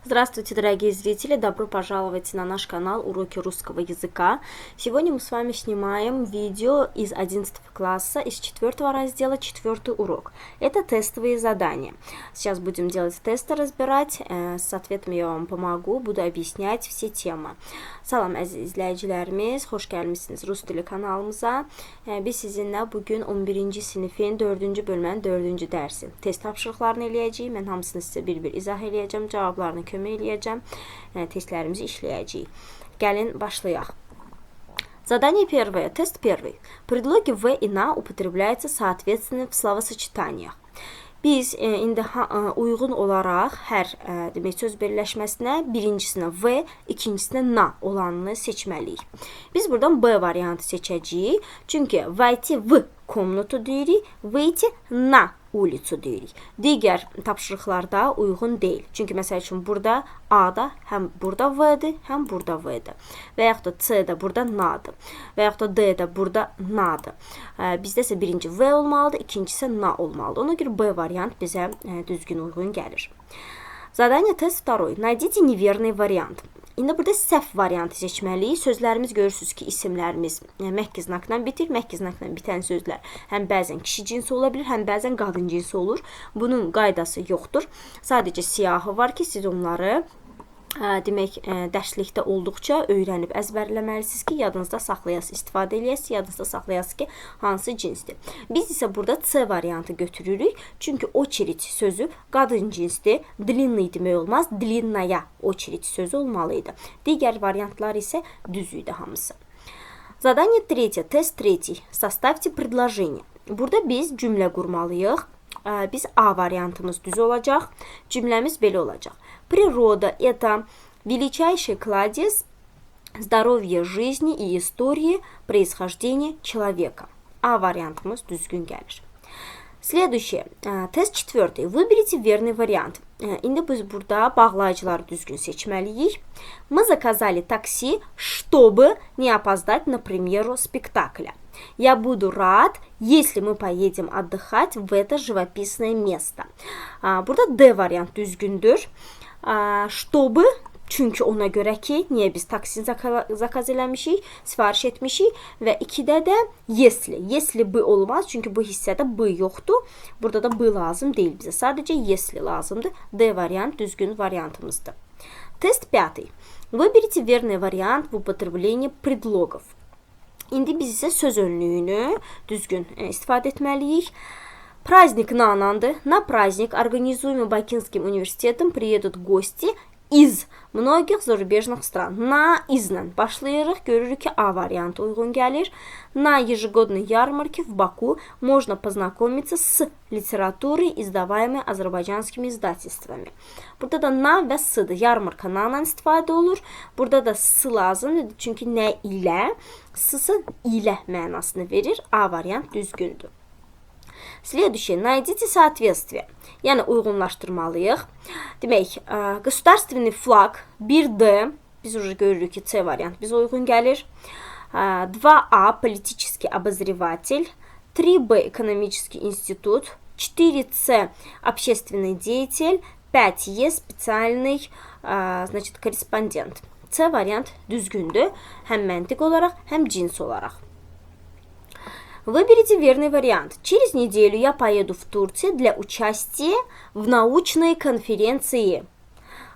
Здравствуйте, дорогие зрители! Добро пожаловать на наш канал Уроки русского языка. Сегодня мы с вами снимаем видео из 11 класса, из 4 раздела, 4 урок. Это тестовые задания. Сейчас будем делать тесты, разбирать. С ответами я вам помогу, буду объяснять все темы. Salam əziz izləyicilərimiz, xoş gəlmişsiniz Rus dili kanalımıza. Biz sizinlə bugün 11-ci sinifin 4-cü bölmənin 4-cü dərsi test tapşırıqlarını eləyəcəyik. Mən hamısını sizə bir-bir izah eləyəcəm, cavablarını kömək eləyəcəm, testlərimizi işləyəcəyik. Gəlin, başlayaq. Задание первое, тест первый. Предлоги «в» и «на» употребляются соответственно в словосочетаниях. Biz indi uyğun olaraq hər demək söz birləşməsinə birincisinə v, ikincisinə na olanını seçməliyik. Biz buradan b variantı seçəcəyik. Çünki войти в комнату deyirik, выйти на улицу deyirik. Digər tapşırıqlarda uyğun deyil. Çünki məsəl üçün burada A-da həm burada V-dir, həm burada V-dir. Və yaxud da C-də burada na-dır. Və yaxud da D-də burada na-dır. Bizdə isə birinci V olmalıdır, ikincisi na olmalıdır. Ona görə B variant bizə düzgün uyğun gəlir. Задание тест второй. Найдите неверный вариант. İndi burada səhv variantı seçməliyik. Sözlərimiz görürsünüz ki, isimlərimiz məhki znakla bitir. Məhki znakla bitən sözlər həm bəzən kişi cinsi ola bilir, həm bəzən qadın cinsi olur. Bunun qaydası yoxdur. Sadəcə siyahı var ki, siz onları demək, dərslikdə olduqca öyrənib əzbərləməlisiniz ki, yadınızda saxlayasınız, istifadə eləyəsiniz, yadınızda saxlayasınız ki, hansı cinsdir. Biz isə burada C variantı götürürük. Çünki очередь sözü qadın cinsdir. Длинный demək olmaz, длинная очередь sözü olmalıydı. Digər variantlar isə düz idi hamısı. Задание третье, тест третий. Составьте предложение. Burada biz cümlə qurmalıyıq. Biz A variantımız düz olacaq. Cümləmiz belə olacaq. Природа – это величайший кладезь здоровья жизни и истории происхождения человека. A variantımız düzgün gəlir. Следующее. Тест четвертый. Выберите верный вариант. İndi biz burada bağlayıcıları düzgün seçməliyik. Мы заказали такси, чтобы не опоздать на премьеру спектакля. Я буду рад, если мы поедем отдыхать в это живописное место. Burada D variant düzgündür. Чтобы, çünki ona görə ki, niyə biz taksi zakaz eləmişik, sifariş etmişik və 2-də də если. Если B olmaz, çünki bu hissədə B yoxdur. Burada da B lazım deyil bizə. Sadəcə если lazımdır. D variant düzgün variantımızdır. Тест пятый. Выберите верный вариант в употреблении предлогов. İndi biz isə söz önlüyünü düzgün istifadə etməliyik. Праздник на ананды. На праздник, организуемый Бакинским университетом, приедут гости из многих зарубежных стран. На изlə başlayırıq. Görürük ki, A variantı uyğun gəlir. На ежегодной ярмарке в Баку можно познакомиться с литературой, издаваемой азерbaycanскими издательствами. Burada da na və s-dır. Yarmarka na-la istifadə olur. Burada da s lazımdır. Çünki nə ilə, s-sı ilə mənasını verir. A variant düzgündür. Следующее. Найдите соответствие. Yəni uyğunlaşdırmalıyıq. Demək, государственный флаг 1D. Biz уже görürük ki, C variant bizə uyğun gəlir. 2А политический обозреватель. 3Б экономический институт. 4С общественный деятель. 5Е специальный значит, корреспондент. C variant düzgündür. Həm məntiq olaraq, həm cins olaraq. Выберите верный вариант. Через неделю я поеду в Турцию для участия в научной конференции.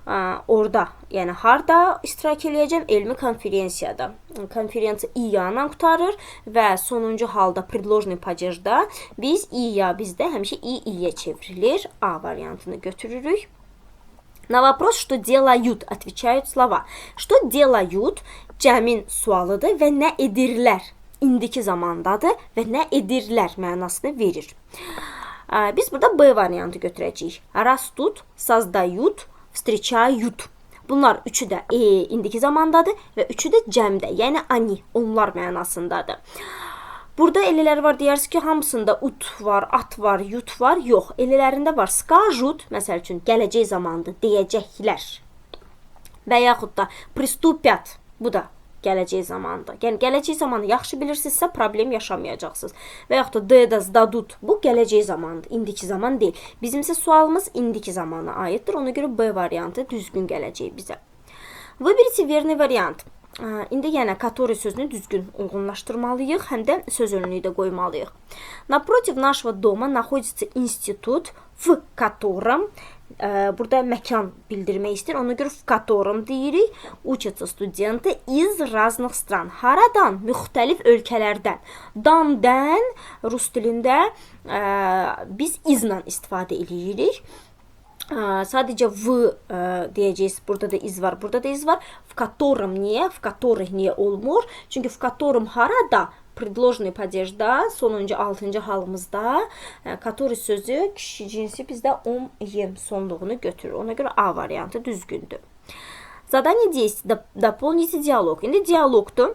Orada, yəni harda iştirak edəcəm? Elmi konferensiyada. Konferensiya İ-la qutarır və sonuncu halda предложный падежdə biz İ-ya bizdə həmişə İ-yə çevrilir. A variantını götürürük. На вопрос, что делают, отвечают слова. Что делают? Cəmin sualıdır və nə edirlər? İndiki zamandadır və nə edirlər mənasını verir. Biz burada B variantı götürəcəyik. Rastut, создают, встречают. Bunlar üçü də indiki zamandadır və üçü də cəmdə, yəni ani, onlar mənasındadır. Burada elələr var, deyirsiniz ki, hamısında ut var, at var, yut var. Yox, elələrində var. Скажут, məsəl üçün, gələcək zamandır, deyəcəklər. Və yaxud da приступят, bu da gələcək zamanda. Yəni gələcək zamanı yaxşı bilirsinizsə problem yaşamayacaqsınız. Və yaxud da dedas, dadut bu gələcək zamandır, indiki zaman deyil. Bizim isə sualımız indiki zamana aiddir. Ona görə B variantı düzgün gələcək bizə. Vыберите верный вариант. İndi yenə который sözünü düzgün uyğunlaşdırmalıyıq, həm də söz önlüyü də qoymalıyıq. Naпротив нашего дома находится институт, в котором burada məkan bildirmək istəyir. Ona görə в котором deyirik. Учатся студенты из разных стран. Haradan? Müxtəlif ölkələrdən. Dan-dən rus dilində biz izlə istifadə edirik. Sadəcə v deyəcəyiz. Burada da iz var, burada da iz var. В котором niyə? В которых niyə olmur? Çünki в котором harada? Предложный падежdə, sonuncu 6-cı halımızda который sözü kişi cinsi bizdə om-yem sonluğunu götürür. Ona görə A variantı düzgündür. Задание 10. Дополните диалог. İndi dialogdur.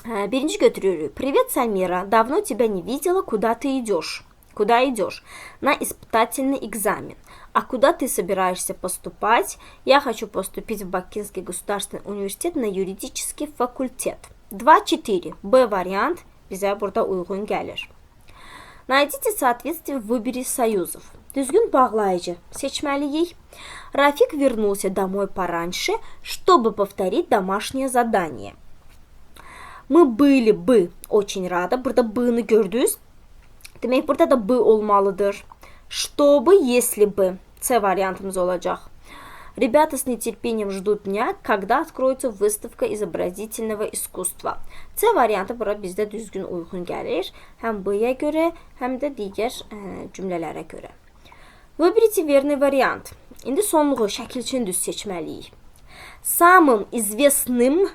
Birinci götürürük. Привет, Самира. Давно тебя не видела. Куда ты идешь? Куда идешь? На испытательный экзамен. А куда ты собираешься поступать? Я хочу поступить в Бакинский государственный университет на юридический факультет. 2-4. B variant bizə burada uyğun gəlir. Найдите соответствие в выборе союзов. Düzgün bağlayıcı seçməliyik. Рафик вернулся домой пораньше, чтобы повторить домашнее задание. Мы были бы очень рады. Burada B-ni gördünüz. Demək, burada da B olmalıdır. Чтобы, если бы. C variantımız olacaq. Ребята с нетерпением ждут дня, когда откроется выставка изобразительного искусства. C variantı bura bizdə düzgün uyğun gəlir. Həm B-yə görə, həm də digər cümlələrə görə. Выберите верный вариант. İndi sonluğu şəkilçini düz seçməliyik. Самым известным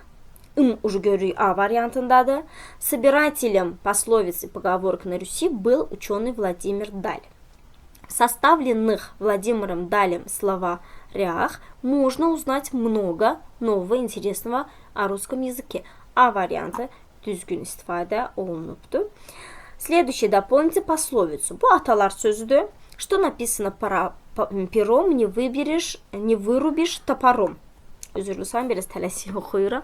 уже görürük A variantındadır. Собирателем пословиц и поговорок на Руси был ученый Владимир Даль. В составленных Владимиром Далем словарях можно узнать много нового интересного о русском языке. A variantı düzgün istifadə olunubdur. Следующее, дополните пословицу. Bu atalar sözüdür. Что написано пером, не вырубишь топором. Üzrlü sayın, biraz tələsik oxuyuram.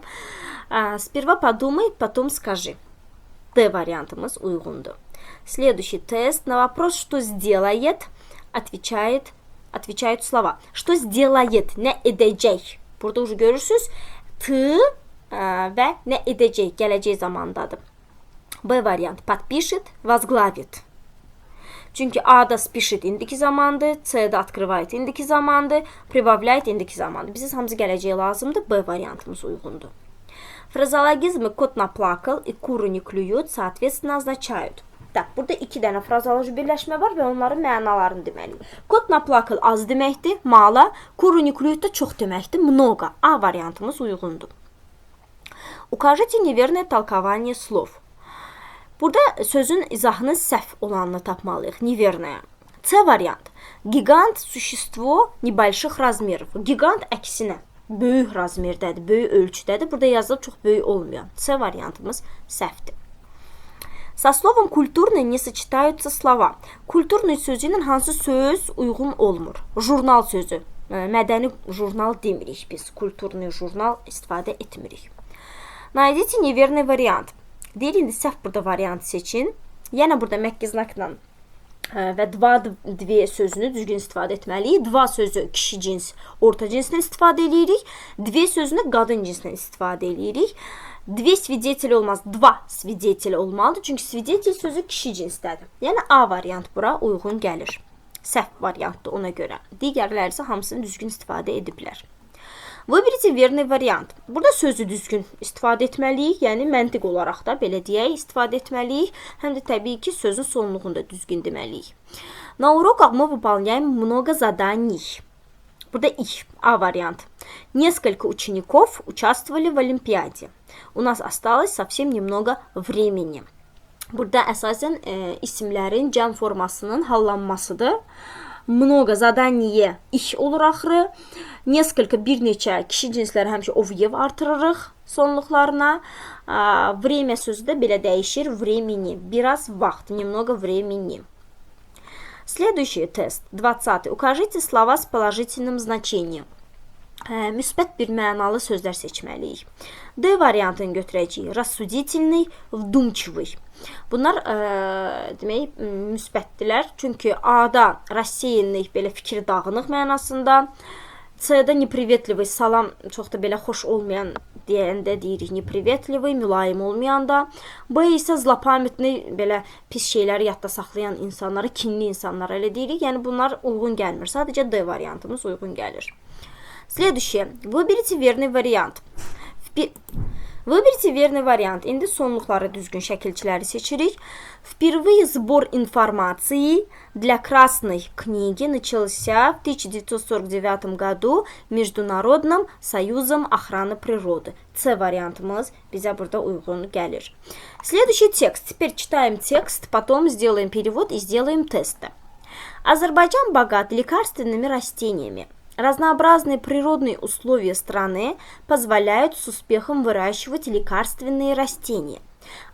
Сперва подумай, потом скажи. D variantımız uyğundur. Следующий тест. На вопрос, что сделает, отвечают слова. Что сделает, nə edəcək. Burada уже görürsünüz. T və nə edəcək, gələcək zamandadır. B variant. Подпишет, возглавит. Çünki A-da спишет indiki zamandır, C-da открывает indiki zamandır, прибавляет indiki zamandır. Bizə hamısı gələcək lazımdır. B variantımız uyğundur. Фразологизмы «кот наплакал» и «куры не клюют» соответственно означают. Так, burada iki dənə frazoloji birləşmə var və onların mənalarını deməliyik. Kot naplakal az deməkdir, mala, kuru не клюют da çox deməkdir, много. A variantımız uyğundur. Укажите неверное толкование слов. Burada sözün izahının səhv olanını tapmalıyıq. Неверное. C variant. Gigant существо небольших размеров. Gigant əksinə böyük razmerdədir, böyük ölçüdədir. Burada yazılıb çox böyük olmuyor. C variantımız səhvdir. Со словом культурный не сочетаются слова. Kulturный sözü ilə hansı söz uyğun olmur? Jurnal sözü. Mədəni jurnal demirik biz. Kulturный jurnal istifadə etmirik. Найдите неверный вариант. Deyir, indi səhv burada variant seçin. Yenə burada məhk znakla və dva sözünü düzgün istifadə etməliyik. Dva sözü kişi cins, orta cinslə istifadə edirik. Dve sözünü qadın cinslə istifadə edirik. Dve свидетель olmaz, dva свидетель olmalıdır. Çünki свидетель sözü kişi cinsdədir. Yəni A variant bura uyğun gəlir. Səhv variantdır ona görə. Digərləri isə hamısını düzgün istifadə ediblər. Vыберите верный вариант. Burada sözü düzgün istifadə etməliyik. Yəni məntiq olaraq da belə deyək, istifadə etməliyik. Həm də təbii ki, sözün sonluğunu da düzgün deməliyik. На уроках мы выполняем много заданий. Burada их. A variant. Несколько учеников участвовали в Олимпиаде. У нас осталось совсем немного времени. Burada əsasən isimlərin cəm formasının hallanmasıdır. Много задание их olur axırı. Nесколько bir neçə kişi cinsləri həmişə ovyev artırırıq sonluqlarına. Время sözü də belə dəyişir. Времени. Biraz vaxt. Немного времени. Следующий тест. 20. Укажите слова с положительным значением. müsbət bir mənalı sözlər seçməliyik. D variantını götürəcəyik. Рассудительный, вдумчивый. Bunlar demək müsbətdirlər. Çünki A-da рассеянный belə fikir dağınıq mənasında. C-də неприветливый, salam çox da belə xoş olmayan deyəndə deyirik неприветливый, mülayim olmayanda. B isə zlopamятный, belə pis şeyləri yadda saxlayan insanlara, kinli insanlara elə deyirik. Yəni bunlar uyğun gəlmir. Sadəcə D variantımız uyğun gəlir. Следующее. Выберите верный вариант. Выберите верный вариант. İndi sonluqları düzgün şəkilçiləri seçirik. Впервые сбор информации для Красной книги начался в 1949 году Международным союзом охраны природы. C вариантımız bizə burada uyğun gəlir. Следующий текст. Теперь читаем текст, потом сделаем перевод и сделаем тесты. Азербайджан богат лекарственными растениями. Разнообразные природные условия страны позволяют с успехом выращивать лекарственные растения.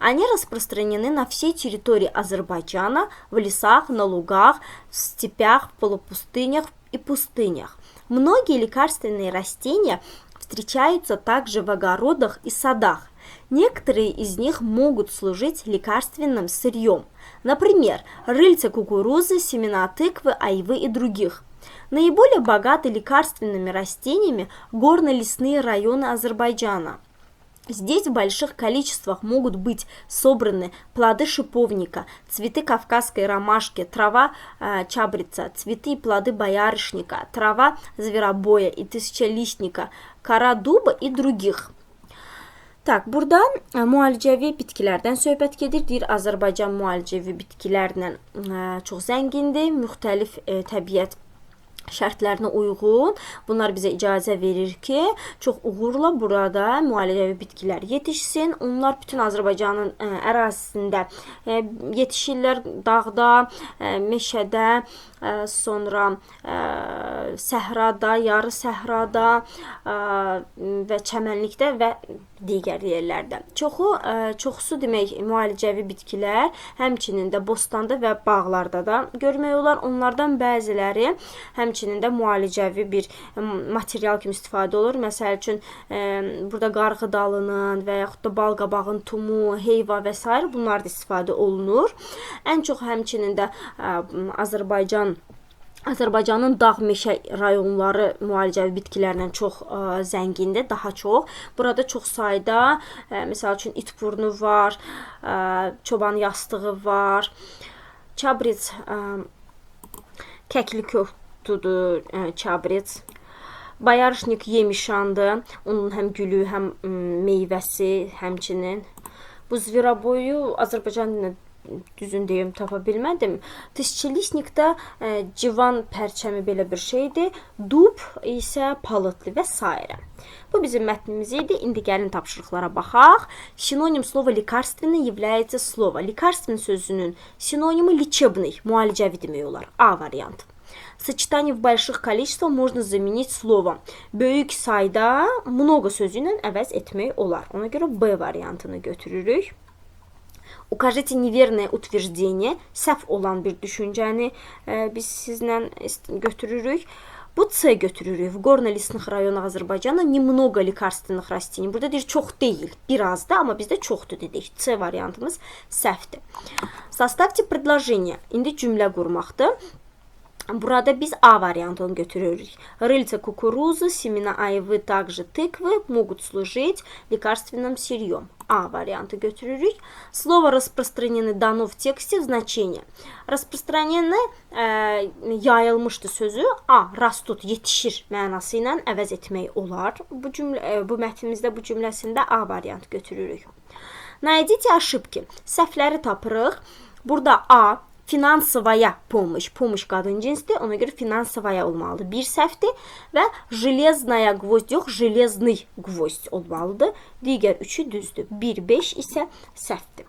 Они распространены на всей территории Азербайджана, в лесах, на лугах, в степях, в полупустынях и пустынях. Многие лекарственные растения встречаются также в огородах и садах. Некоторые из них могут служить лекарственным сырьем. Например, рыльца кукурузы, семена тыквы, айвы и других. Наиболее богаты лекарственными растениями горно-лесные районы Азербайджана. Здесь в больших количествах могут быть собраны плоды шиповника, цветы кавказской ромашки, трава чабрица, цветы и плоды боярышника, трава зверобоя и тысячелистника, кора дуба и других. Так, burada müalicəvi bitkilərdən söhbət gedir. Deyir, Azərbaycan müalicəvi bitkilərlə çox zəngindir, müxtəlif təbiət şərtlərinə uyğun. Bunlar bizə icazə verir ki, çox uğurla burada müalicəvi bitkilər yetişsin. Onlar bütün Azərbaycanın ərazisində yetişirlər. Dağda, meşədə, sonra səhrada, yarı səhrada və çəmənlikdə və digər yerlərdə. Çoxusu demək müalicəvi bitkilər, həmçinin də bostanda və bağlarda da görmək olar. Onlardan bəziləri həmçinin də müalicəvi bir material kimi istifadə olur. Məsəl üçün burada qarğı dalının və yaxud da balqabağın tumu, heyva və s. bunlar da istifadə olunur. Ən çox həmçinin də Azərbaycanın dağ meşə rayonları müalicəvi bitkilərlə çox zəngindir, daha çox. Burada çox sayda, məsəl üçün itburnu var, çoban yastığı var, çabric, kəkli köftudur, çabric. Bayarışnik yemişandır, onun həm gülü, həm meyvəsi, həmçinin. Bu zveroboyu Azərbaycan düzün deyim, tapa bilmədim. Tışçilisnikdə civan pərçəmi belə bir şeydir. Dub isə palıtlı və s. Bu bizim mətnimiz idi. İndi gəlin tapşırıqlara baxaq. Синоним слова лекарственный является слово. Лекарственный sözünün синонимы лечебный, müalicəvi demək olar. A variant. Сочетание в больших количествах можно заменить словом. Böyük sayda много sözü ilə əvəz etmək olar. Ona görə B variantını götürürük. Укажите неверное утверждение, səhv olan bir düşüncəni biz sizlə götürürük. Bu C götürürük. В горно-лесных районах Azərbaycana немного лекарственных растений. Burada deyir çox deyil, biraz da, amma bizdə çoxdur dedik. C variantımız səhvdir. Составьте предложение. İndi cümlə qurmaqdır. Burada biz A variantını götürürük. Рыльца кукурузы, семена айвы, также тыквы могут служить лекарственным сырьем. A variantı götürürük. Слово распространены дано в тексте в значение. Распространены yayılmışdı sözü. A, rastut, yetişir mənası ilə əvəz etmək olar. Bu mətnimizdə, bu cümləsində A variantı götürürük. Найдите ошибки. Səhvləri tapırıq. Burada A, finansovaya помощь. Помощь qadın cinsdir. Ona görə finansovaya olmalıdır. Bir səhvdir. Və железная гвоздь yox, железный гвоздь olmalıdır. Digər üçü düzdür. 1-5 isə səhvdir.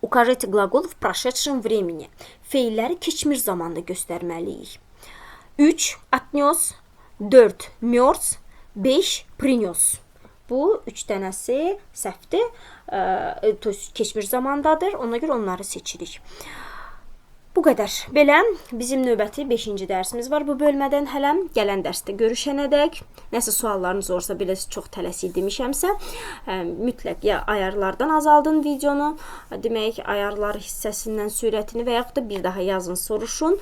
Укажите глагол в прошедшем времени. Feilləri keçmiş zamanda göstərməliyik. 3 отнес, 4 мерз, 5 принес. Bu 3 dənəsi səhvdir. Keçmiş zamandadır. Ona görə onları seçirik. Bu qədər. Belə bizim növbəti 5-ci dərsimiz var bu bölmədən hələ. Gələn dərsdə görüşənədək. Nəsə suallarınız olursa, belə çox tələsik demişəmsə, mütləq ya ayarlardan azaldın videonu, demək ayarlar hissəsindən sürətini və yaxud da bir daha yazın, soruşun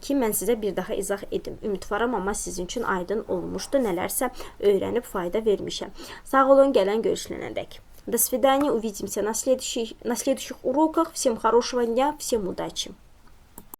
ki, mən sizə bir daha izah edim. Ümidvaram, amma sizin üçün aydın olmuşdu. Nələrsə öyrənib fayda vermişəm. Sağ olun, gələn görüşənədək. До свидания, увидимся на следующих уроках. Всем хорошего дня, всем удачи!